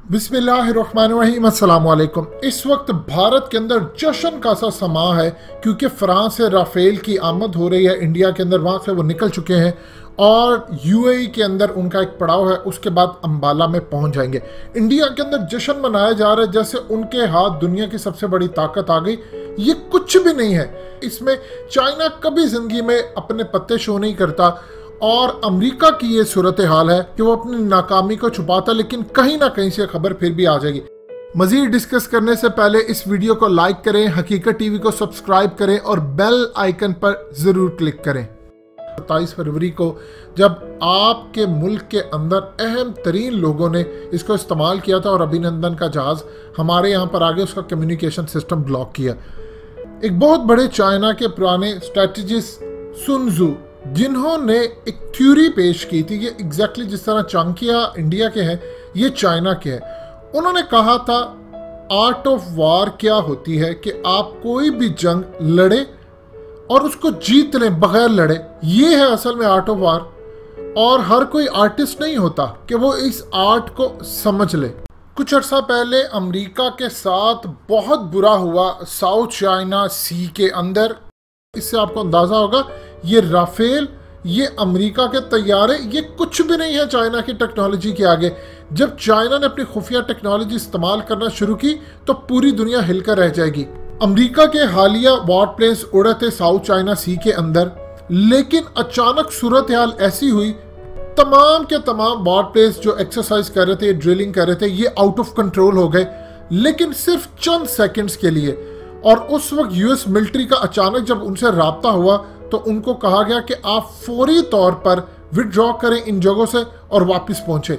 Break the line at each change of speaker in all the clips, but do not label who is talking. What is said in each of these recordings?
बिस्मिल्लाहिर्रहमानिर्रहीम, अस्सलाम वालेकुम। इस वक्त भारत के अंदर जश्न का सा समा है क्योंकि फ्रांस से राफेल की आमद हो रही है इंडिया के अंदर। वहाँ से वो निकल चुके हैं और यूएई के अंदर उनका एक पड़ाव है, उसके बाद अंबाला में पहुंच जाएंगे। इंडिया के अंदर जश्न मनाया जा रहा है जैसे उनके हाथ दुनिया की सबसे बड़ी ताकत आ गई। ये कुछ भी नहीं है। इसमें चाइना कभी जिंदगी में अपने पत्ते शो नहीं करता और अमेरिका की ये सूरत हाल है कि वो अपनी नाकामी को छुपाता, लेकिन कहीं ना कहीं से खबर फिर भी आ जाएगी। मजीद डिस्कस करने से पहले इस वीडियो को लाइक करें, हकीकत टीवी को सब्सक्राइब करें और बेल आइकन पर जरूर क्लिक करें। 27 फरवरी को जब आपके मुल्क के अंदर अहम तरीन लोगों ने इसको इस्तेमाल किया था और अभिनंदन का जहाज हमारे यहाँ पर आगे उसका कम्युनिकेशन सिस्टम ब्लॉक किया। एक बहुत बड़े चाइना के पुराने स्ट्रेटजिस्ट सुन त्सू, जिन्होंने एक थ्योरी पेश की थी, ये एग्जैक्टली जिस तरह चाणक्य इंडिया के हैं ये चाइना के हैं। उन्होंने कहा था आर्ट ऑफ वार क्या होती है कि आप कोई भी जंग लड़े और उसको जीत लें बगैर लड़े, ये है असल में आर्ट ऑफ वार। और हर कोई आर्टिस्ट नहीं होता कि वो इस आर्ट को समझ ले। कुछ अर्सा पहले अमेरिका के साथ बहुत बुरा हुआ साउथ चाइना सी के अंदर। इससे आपको अंदाजा होगा ये राफेल, ये अमेरिका के तैयारे, ये कुछ भी नहीं है चाइना की टेक्नोलॉजी के आगे। जब चाइना ने अपनी खुफिया टेक्नोलॉजी इस्तेमाल करना शुरू की तो पूरी दुनिया हिलकर रह जाएगी। अमेरिका के हालिया वॉर प्लेन्स उड़े थे साउथ चाइना सी के अंदर, लेकिन अचानक सूरत हाल ऐसी हुई, तमाम के तमाम वॉर प्लेन्स जो एक्सरसाइज कर रहे थे, ड्रिलिंग कर रहे थे, ये आउट ऑफ कंट्रोल हो गए, लेकिन सिर्फ चंद सेकेंड्स के लिए। और उस वक्त यूएस मिलिट्री का अचानक जब उनसे राब्ता हुआ तो उनको कहा गया कि आप फौरी तौर पर विड्रॉ करें इन जगहों से और वापस पहुंचे।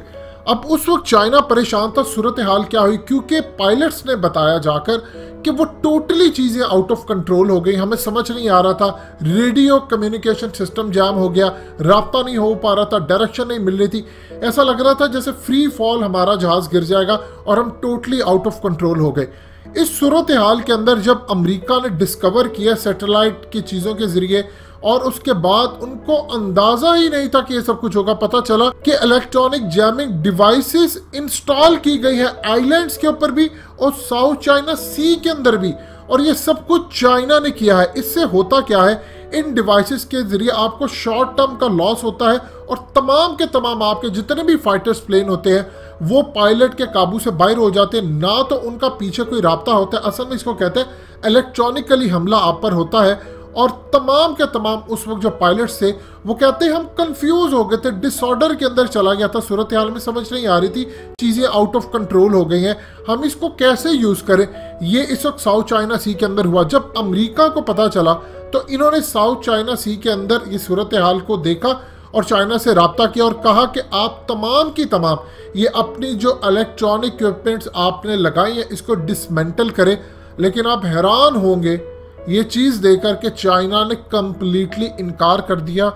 अब उस वक्त चाइना परेशान था। सूरत हाल क्या हुई, क्योंकि पायलट्स ने बताया जाकर कि वो टोटली चीज़ें आउट ऑफ कंट्रोल हो गई, हमें समझ नहीं आ रहा था, रेडियो कम्युनिकेशन सिस्टम जाम हो गया, राब्ता नहीं हो पा रहा था, डायरेक्शन नहीं मिल रही थी। ऐसा लग रहा था जैसे फ्री फॉल हमारा जहाज गिर जाएगा और हम टोटली आउट ऑफ कंट्रोल हो गए। इस सूरत हाल के अंदर जब अमेरिका ने डिस्कवर किया सैटेलाइट की चीज़ों के जरिए और उसके बाद उनको अंदाजा ही नहीं था कि ये सब कुछ होगा, पता चला कि इलेक्ट्रॉनिक जैमिंग डिवाइसेस इंस्टॉल की गई है आइलैंड्स के ऊपर भी और साउथ चाइना सी के अंदर भी, और ये सब कुछ चाइना ने किया है। इससे होता क्या है, इन डिवाइसेस के जरिए आपको शॉर्ट टर्म का लॉस होता है और तमाम के तमाम आपके जितने भी फाइटर्स प्लेन होते हैं वो पायलट के काबू से बाहर हो जाते हैं, ना तो उनका पीछे कोई राब्ता होता है। असल में इसको कहते हैं इलेक्ट्रॉनिकली हमला आप पर होता है। और तमाम के तमाम उस वक्त जो पायलट्स थे वो कहते हैं हम कंफ्यूज हो गए थे, डिसऑर्डर के अंदर चला गया था, सूरत हाल में समझ नहीं आ रही थी, चीज़ें आउट ऑफ कंट्रोल हो गई हैं, हम इसको कैसे यूज़ करें। ये इस वक्त साउथ चाइना सी के अंदर हुआ। जब अमेरिका को पता चला तो इन्होंने साउथ चाइना सी के अंदर ये सूरत हाल को देखा और चाइना से राब्ता किया और कहा कि आप तमाम की तमाम ये अपनी जो इलेक्ट्रॉनिक इक्विपमेंट्स आपने लगाई हैं इसको डिसमेंटल करें। लेकिन आप हैरान होंगे ये चीज़ देखकर कि चाइना ने कंप्लीटली इनकार कर दिया।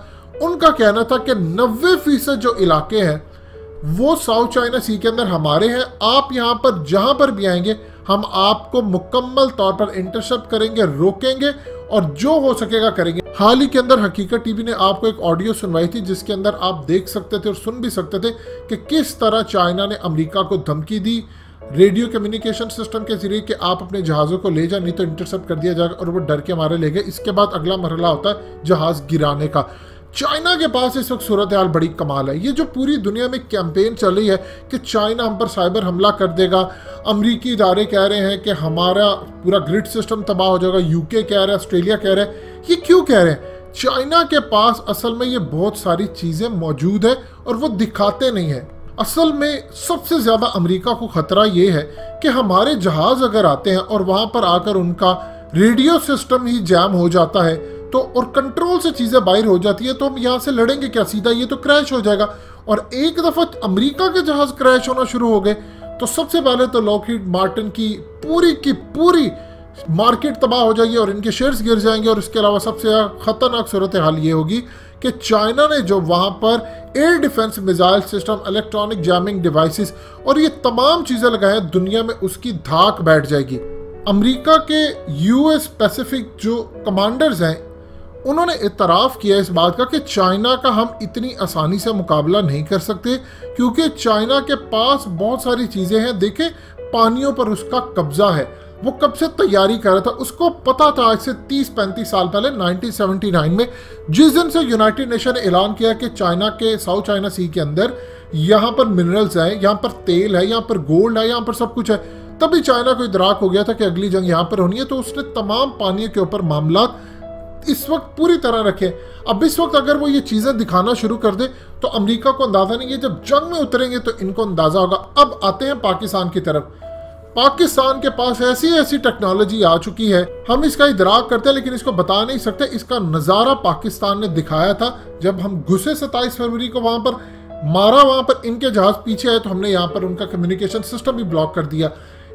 उनका कहना था कि 90% जो इलाके हैं वो साउथ चाइना सी के अंदर हमारे हैं, आप यहाँ पर जहाँ पर भी आएंगे हम आपको मुकम्मल तौर पर इंटरसेप्ट करेंगे, रोकेंगे और जो हो सकेगा करेंगे। हाल ही के अंदर हकीकत टीवी ने आपको एक ऑडियो सुनवाई थी जिसके अंदर आप देख सकते थे और सुन भी सकते थे कि किस तरह चाइना ने अमेरिका को धमकी दी रेडियो कम्युनिकेशन सिस्टम के जरिए कि आप अपने जहाज़ों को ले जाए, नहीं तो इंटरसेप्ट कर दिया जाएगा, और वो डर के मारे ले गए। इसके बाद अगला मरहला होता है जहाज़ गिराने का। चाइना के पास इस वक्त सूरत हाल बड़ी कमाल है। ये जो पूरी दुनिया में कैंपेन चल रही है कि चाइना हम पर साइबर हमला कर देगा, अमरीकी इदारे कह रहे हैं कि हमारा पूरा ग्रिड सिस्टम तबाह हो जाएगा, यूके कह रहा है, ऑस्ट्रेलिया कह रहा है। ये क्यों कह रहे हैं? चाइना के पास असल में ये बहुत सारी चीज़ें मौजूद है और वो दिखाते नहीं है। असल में सबसे ज़्यादा अमेरिका को ख़तरा ये है कि हमारे जहाज़ अगर आते हैं और वहाँ पर आकर उनका रेडियो सिस्टम ही जैम हो जाता है तो और कंट्रोल से चीज़ें बाहर हो जाती है तो हम यहाँ से लड़ेंगे क्या, सीधा ये तो क्रैश हो जाएगा। और एक दफ़ा अमेरिका के जहाज़ क्रैश होना शुरू हो गए तो सबसे पहले तो लॉकहीड मार्टिन की पूरी मार्केट तबाह हो जाएगी और इनके शेयर्स गिर जाएंगे। और इसके अलावा सबसे ख़तरनाक सूरत हाल ये होगी कि चाइना ने जो वहाँ पर air defence missile system, electronic jamming devices और ये तमाम चीज़ें लगाए, दुनिया में उसकी धाक बैठ जाएगी। अमेरिका के यूएस पैसिफिक जो कमांडर्स हैं उन्होंने इतराफ़ किया इस बात का कि चाइना का हम इतनी आसानी से मुकाबला नहीं कर सकते, क्योंकि चाइना के पास बहुत सारी चीज़ें हैं। देखें, पानियों पर उसका कब्जा है, वो कब से तैयारी कर रहा था, उसको पता था आज से 30-35 साल पहले 1979 में, जिस दिन से यूनाइटेड नेशन ने ऐलान किया कि चाइना के साउथ चाइना सी के अंदर यहाँ पर मिनरल्स हैं, यहाँ पर तेल है, यहाँ पर गोल्ड है, यहाँ पर सब कुछ है, तभी चाइना को इदराक हो गया था कि अगली जंग यहाँ पर होनी है। तो उसने तमाम पानी के ऊपर मामला इस वक्त पूरी तरह रखे। अब इस वक्त अगर वो ये चीज़ें दिखाना शुरू कर दे तो अमेरिका को अंदाज़ा नहीं है, जब जंग में उतरेंगे तो इनको अंदाज़ा होगा। अब आते हैं पाकिस्तान की तरफ। पाकिस्तान के पास ऐसी टेक्नोलॉजी आ चुकी है, हम इसका इदराक करते हैं लेकिन इसको बता नहीं सकते। इसका नज़ारा पाकिस्तान ने दिखाया था जब हम घुसे 27 फरवरी को, वहाँ पर मारा, वहाँ पर इनके जहाज पीछे आए तो हमने यहाँ पर उनका कम्युनिकेशन सिस्टम भी ब्लॉक कर दिया।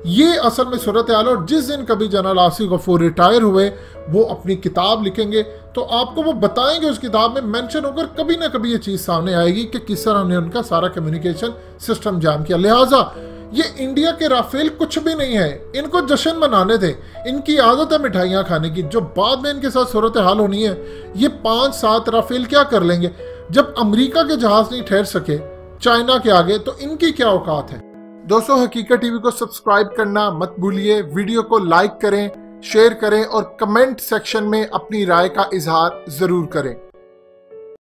ये असल में सूरत हाल है। और जिस दिन कभी जनरल आसिफ गफूर रिटायर हुए, वो अपनी किताब लिखेंगे तो आपको वो बताएंगे, उस किताब में मेंशन होकर कभी ना कभी ये चीज़ सामने आएगी कि किस तरह हमने उनका सारा कम्युनिकेशन सिस्टम जाम किया। लिहाजा ये इंडिया के राफेल कुछ भी नहीं है, इनको जश्न मनाने थे, इनकी आदत है मिठाइयाँ खाने की। जो बाद में इनके साथ सूरत हाल होनी है, ये 5-7 राफेल क्या कर लेंगे जब अमेरिका के जहाज नहीं ठहर सके चाइना के आगे, तो इनकी क्या औकात है। दोस्तों, हकीकत टीवी को सब्सक्राइब करना मत भूलिए, वीडियो को लाइक करें, शेयर करें और कमेंट सेक्शन में अपनी राय का इजहार जरूर करें।